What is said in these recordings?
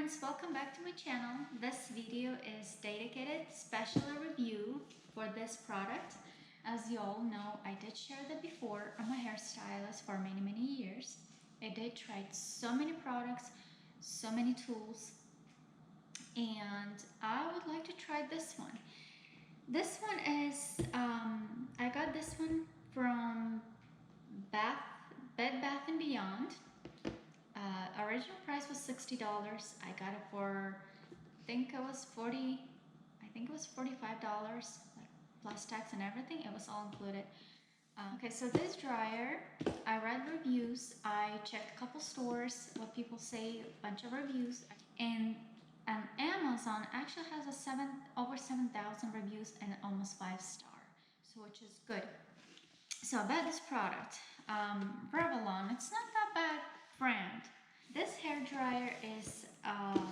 friends, welcome back to my channel. This video is dedicated special review for this product. As you all know, I did share that before. I'm a hairstylist for many years. I did try so many products, so many tools, and I would like to try this one. This one is, I got this one from Bed Bath & Beyond. Original price was $60. I got it for, I think it was $45, like plus tax and everything. It was all included. Okay, so this dryer, I read reviews. I checked a couple stores, what people say, a bunch of reviews, and Amazon actually has over 7,000 reviews and almost 5-star, so which is good. So about this product, Revlon, it's not that bad brand. This hair dryer is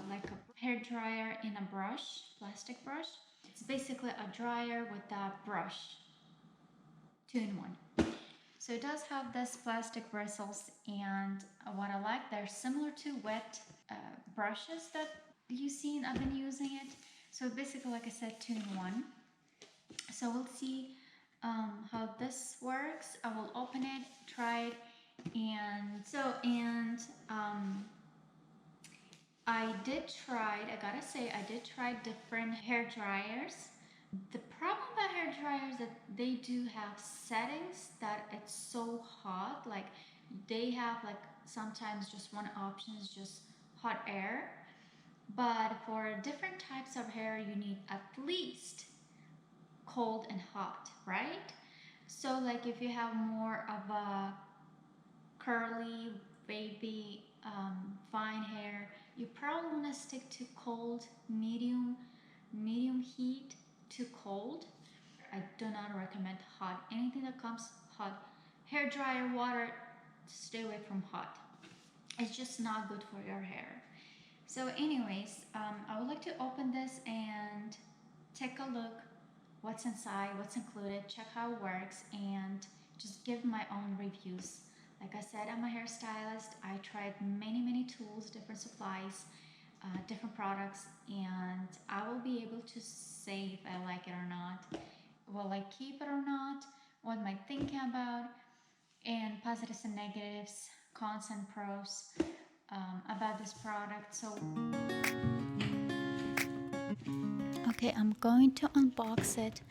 like a hair dryer in a brush, plastic brush. It's basically a dryer with a brush, 2-in-1. So it does have this plastic bristles, and what I like, they're similar to wet brushes that you've seen. I've been using it. So basically, like I said, 2-in-1. So we'll see how this works. I will open it, try it, and I gotta say, I did try different hair dryers. The problem about hair dryers is that they do have settings that it's so hot. Like they have like sometimes just one option is just hot air. But for different types of hair, you need at least cold and hot, right? So like if you have more of a curly, wavy, fine hair, you probably want to stick to cold, medium heat to cold. I do not recommend hot. Anything that comes hot, hair dryer, water, stay away from hot. It's just not good for your hair. So anyways, I would like to open this and take a look what's inside, what's included, check how it works, and just give my own reviews. Like I said, I'm a hairstylist. I tried many tools, different supplies, different products, and I will be able to say if I like it or not. Will I keep it or not? What am I thinking about? And positives and negatives, cons and pros about this product. So okay, I'm going to unbox it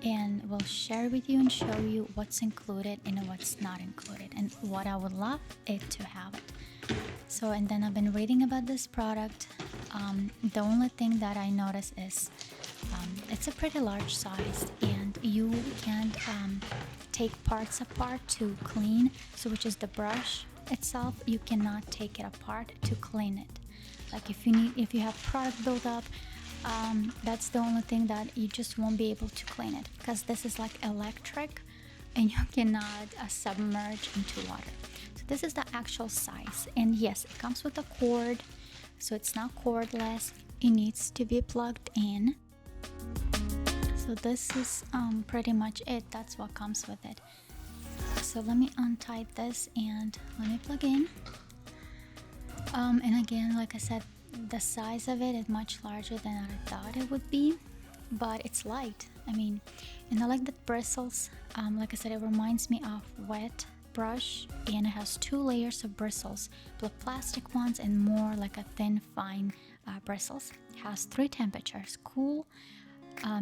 and we'll share with you and show you what's included and what's not included and what I would love it to have it. So, and then I've been reading about this product. The only thing that I noticed is it's a pretty large size and you can't take parts apart to clean. So which is the brush itself, you cannot take it apart to clean it. Like if you have product buildup, that's the only thing that you just won't be able to clean it, because this is like electric and you cannot submerge into water. So this is the actual size, and yes, it comes with a cord, so it's not cordless. It needs to be plugged in. So this is pretty much it. That's what comes with it. So let me untie this and let me plug in. And again, like I said, the size of it is much larger than I thought it would be, but it's light. I mean, and I like the bristles. Like I said, it reminds me of wet brush, and it has 2 layers of bristles, the plastic ones and more like a thin fine bristles. It has 3 temperatures: cool,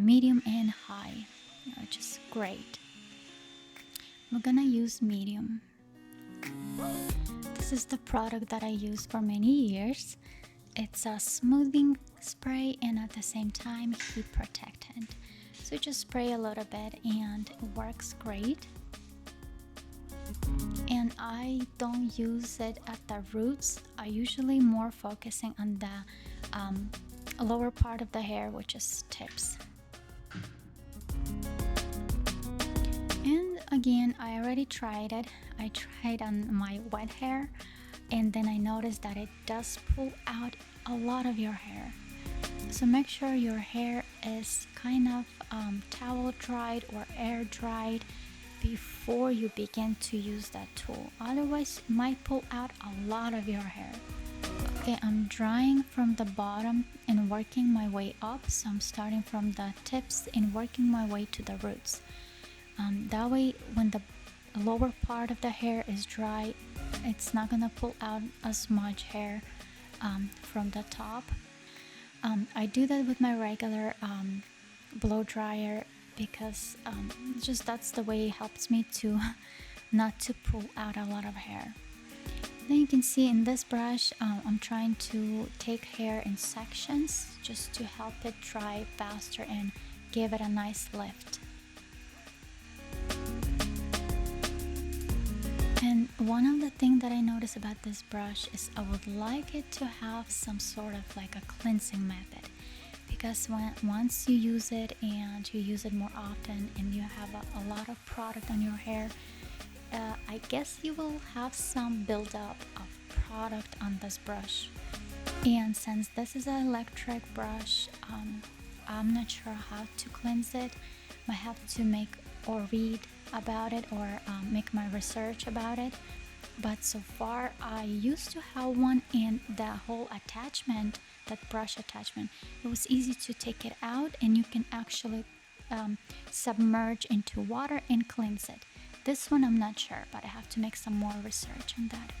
medium and high, which is great. I'm gonna use medium. This is the product that I used for many years. It's a smoothing spray and at the same time heat protectant. So just spray a little bit and it works great. And I don't use it at the roots. I usually more focusing on the lower part of the hair, which is tips. And again, I already tried it. I tried on my wet hair, and then I noticed that it does pull out a lot of your hair. So make sure your hair is kind of towel dried or air dried before you begin to use that tool. Otherwise, it might pull out a lot of your hair. Okay, I'm drying from the bottom and working my way up. So I'm starting from the tips and working my way to the roots. That way, when the lower part of the hair is dry, it's not gonna pull out as much hair from the top. I do that with my regular blow dryer because just that's the way it helps me to not to pull out a lot of hair. Then you can see in this brush, I'm trying to take hair in sections just to help it dry faster and give it a nice lift. And one of the things that I notice about this brush is I would like it to have some sort of like a cleansing method, because once you use it and you use it more often and you have a lot of product on your hair, I guess you will have some buildup of product on this brush. And since this is an electric brush, I'm not sure how to cleanse it. I have to make or read about it or make my research about it. But so far I used to have one, and the whole attachment, that brush attachment, it was easy to take it out and you can actually submerge into water and cleanse it. This one I'm not sure, but I have to make some more research on that.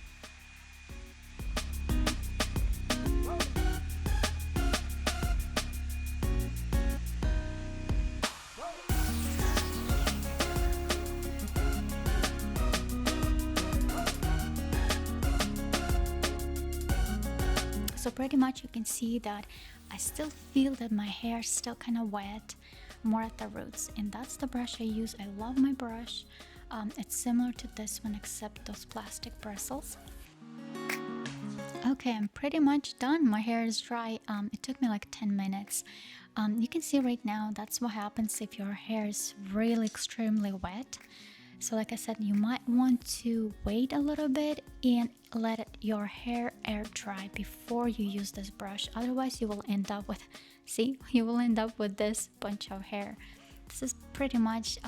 So pretty much you can see that I still feel that my hair is still kind of wet, more at the roots, and that's the brush I use. I love my brush. It's similar to this one except those plastic bristles. Okay, I'm pretty much done. My hair is dry. It took me like 10 minutes. You can see right now that's what happens if your hair is really extremely wet. So like I said, you might want to wait a little bit and let your hair air dry before you use this brush. Otherwise you will end up with, you will end up with this bunch of hair. This is pretty much,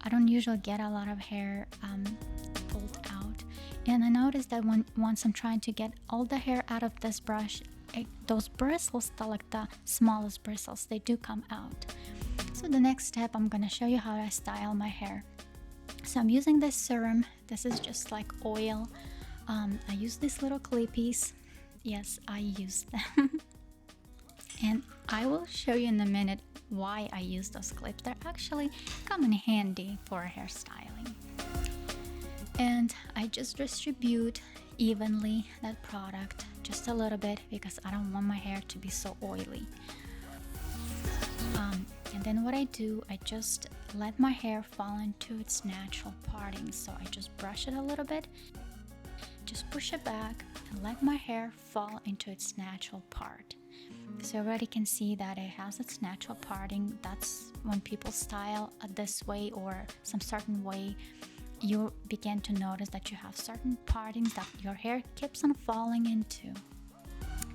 I don't usually get a lot of hair pulled out. And I noticed that once I'm trying to get all the hair out of this brush, those bristles, like the smallest bristles, they do come out. So the next step, I'm gonna show you how I style my hair. So I'm using this serum. This is just like oil. I use these little clippies. Yes, I use them. And I will show you in a minute why I use those clips. They're actually come in handy for hairstyling. And I just distribute evenly that product just a little bit because I don't want my hair to be so oily. And then what I do, I just let my hair fall into its natural parting. So I just brush it a little bit, just push it back and let my hair fall into its natural part. So you already can see that it has its natural parting. That's when people style this way or some certain way, you begin to notice that you have certain partings that your hair keeps on falling into.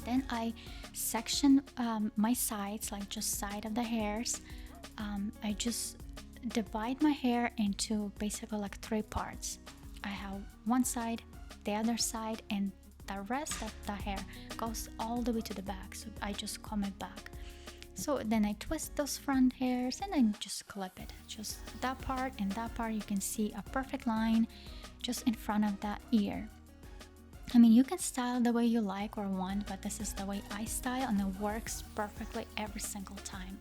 Then I section my sides, like just side of the hairs. I just divide my hair into basically like 3 parts. I have one side, the other side, and the rest of the hair goes all the way to the back. So I just comb it back. So then I twist those front hairs and then just clip it. Just that part and that part, you can see a perfect line just in front of that ear. I mean, you can style the way you like or want, but this is the way I style and it works perfectly every single time.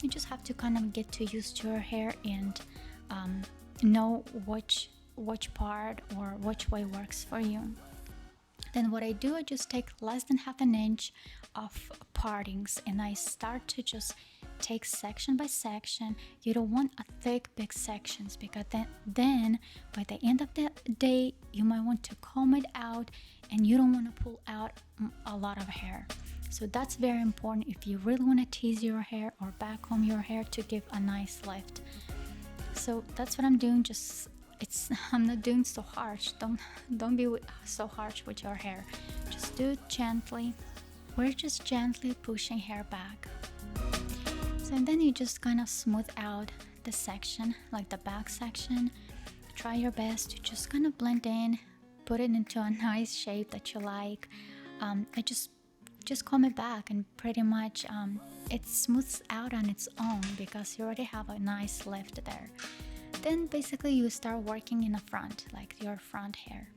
You just have to kind of get to use your hair and know which part or which way works for you. Then what I do, I just take less than half an inch of partings and I start to just take section by section. You don't want a thick big sections because then by the end of the day you might want to comb it out and you don't want to pull out a lot of hair. So that's very important if you really want to tease your hair or back comb your hair to give a nice lift. So that's what I'm doing. I'm not doing so harsh. Don't be so harsh with your hair. Just do it gently. We're just gently pushing hair back. So and then you just kind of smooth out the section, like the back section. Try your best to just kind of blend in, put it into a nice shape that you like. I just comb it back, and pretty much it smooths out on its own because you already have a nice lift there. Then basically you start working in the front, like your front hair.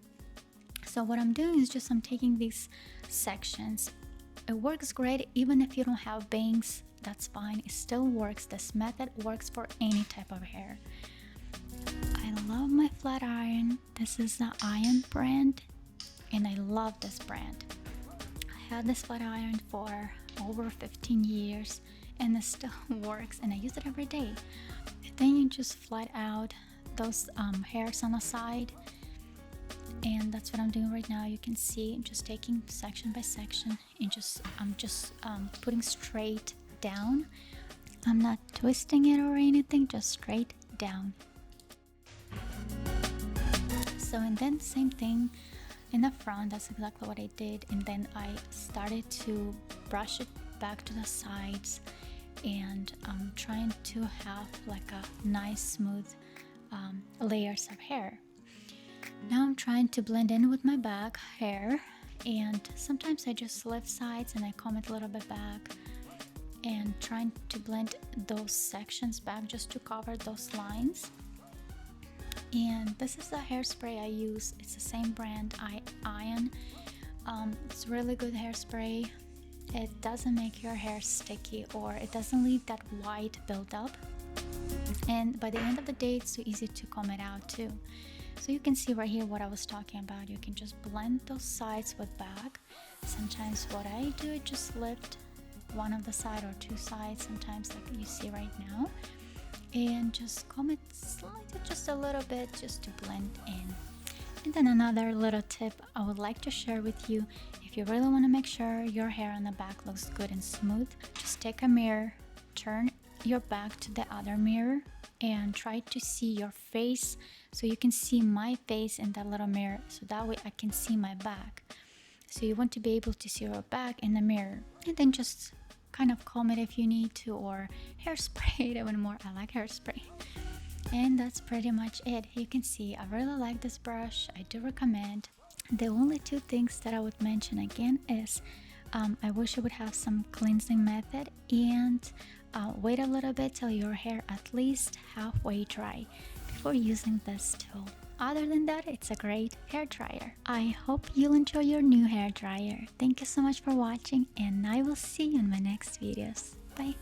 So what I'm doing is just I'm taking these sections. It works great even if you don't have bangs, that's fine, it still works. This method works for any type of hair. I love my flat iron. This is the Iron brand, and I love this brand. I had this flat iron for over 15 years and it still works, and I use it every day. Then you just flat out those hairs on the side, and that's what I'm doing right now. You can see I'm just taking section by section and I'm just putting straight down. I'm not twisting it or anything, just straight down. So, and then same thing in the front, that's exactly what I did. And then I started to brush it back to the sides, and I'm trying to have like a nice smooth layers of hair. Now I'm trying to blend in with my back hair, and sometimes I just lift sides and I comb it a little bit back and trying to blend those sections back just to cover those lines. And this is the hairspray I use. It's the same brand, Iron. It's really good hairspray. It doesn't make your hair sticky, or it doesn't leave that white buildup. And by the end of the day, it's so easy to comb it out too. So you can see right here what I was talking about. You can just blend those sides with back. Sometimes what I do is just lift one of the side or two sides, sometimes like you see right now, and just comb it slightly, just a little bit, just to blend in. And then another little tip I would like to share with you: if you really want to make sure your hair on the back looks good and smooth, just take a mirror, turn your back to the other mirror, and try to see your face, so you can see my face in that little mirror, so that way I can see my back. So you want to be able to see your back in the mirror, and then just kind of comb it if you need to, or hairspray it even more. I like hairspray. And that's pretty much it. You can see I really like this brush. I do recommend. The only two things that I would mention again is I wish it would have some cleansing method, and wait a little bit till your hair at least halfway dry before using this tool. Other than that, it's a great hair dryer. I hope you'll enjoy your new hair dryer. Thank you so much for watching, and I will see you in my next videos. Bye.